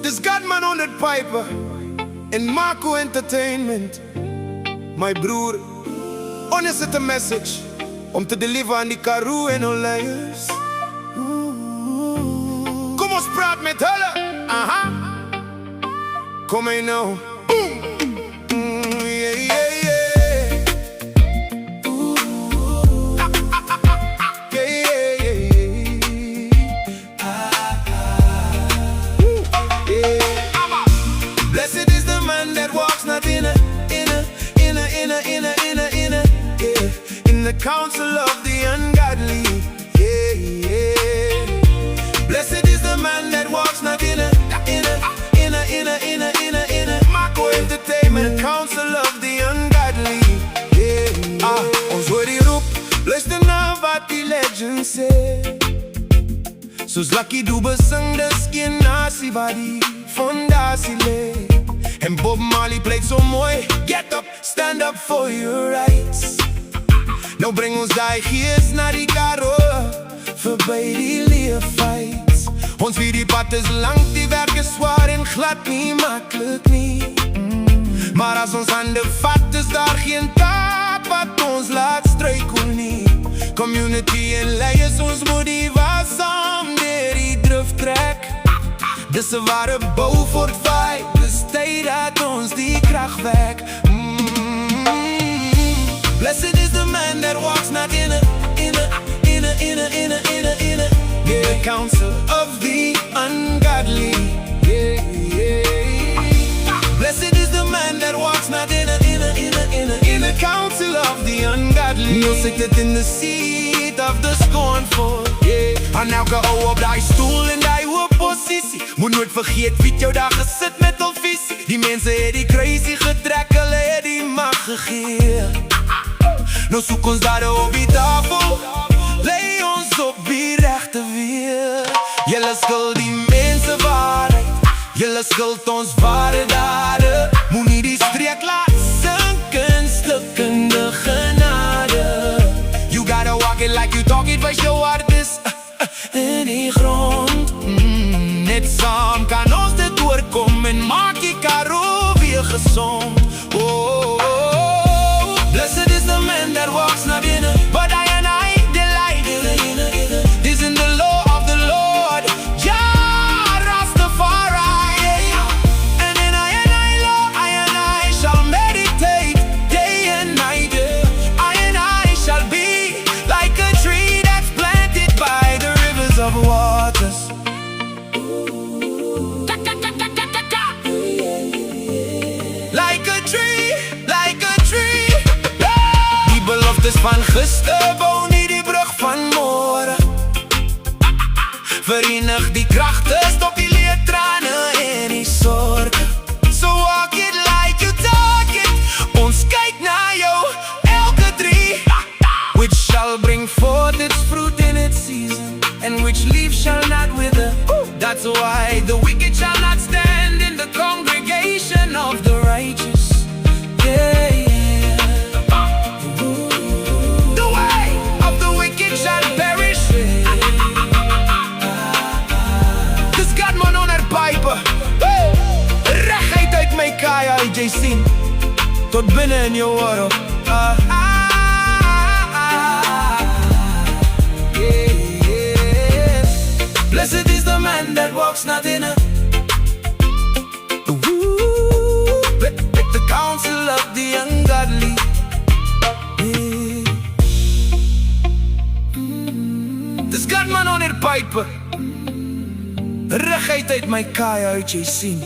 This Godman on het piper in Marco Entertainment. My broer, ons zet een message om te deliver aan die Karoo en Olijers. Kom ons praat met hulle. Aha. Kom mee nou. Yeah, yeah, yeah. Yeah, yeah, yeah. Yeah. Blessed is the man that walks not in the counsel of the ungodly. Yeah, yeah. Blessed is the man that walks not in a Marco Entertainment, counsel of the ungodly. Yeah. Ons hoor die roep, luister na wat die legend sê. Soos Lucky Dube sing, dis geen nasie wat die fondasie lê. En Bob Marley pleit so mooi, get up, stand up for your rights. Nou bring ons die gees na die Karoo, verby die leeffights. Ons weet die pad is lang, die werk is zwaar en glad nie makkelijk nie. Maar as ons hande vat, is daar geen taak wat ons laat struikel nie. Community en leiers, ons moet die was saam deur die drif trek. Dis 'n ware Beaufort vibe, dis tyd dat ons die krag wek. Blessed is the man that walks not in a yeah, counsel of the ungodly. Yeah, yeah. Blessed is the man that walks not in a counsel of the ungodly. No sit it in the seat of the scornful. Yeah. En elke ou op die stoel en die hoë posisie moet nooit vergeet wie jou daar gesit met hul visie. Die mense het die crazy getrek, hulle het die mag gegee. Nou soek ons daar op die tafel, lei ons op die rechte weer. Julle skuld die mense waarheid, julle skuld ons ware dade. Moet nie die streek laat sink in stikkende genade. You gotta walk it like you talk it, wees jou hart is in die grond. Net saam kan ons dit oorkom en maak die Karoo weer gezond. Blessed is the man that walks not in a, but I delight is in the law of the Lord, Jah Rastafari. And in I shall meditate day and night. I shall be like a tree that's planted by the rivers of waters. Like a tree, like a tree. Beloftes van gister, bou nie die brug van môre. Verenig die kragte, stop die leë trane en die sorge. So walk it like you talk it. Ons kyk na jou elke tree, which shall bring forth its fruit in its season, and which leaf shall not wither. That's why the wicked shall not stand in the congregation of the righteous. Yeah, yeah. Regheid uit my kaya, jy sien, tot binne in jou ore. Yes. Blessed is the man that walks not in a the counsel of the ungodly. Dis Godman on het piper. Regheid uit my kaya, uit jy sien,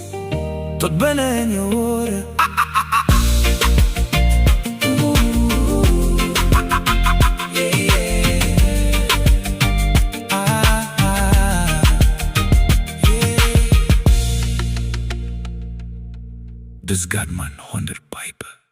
tot binne in jou ore. Dis Godman 100 piper.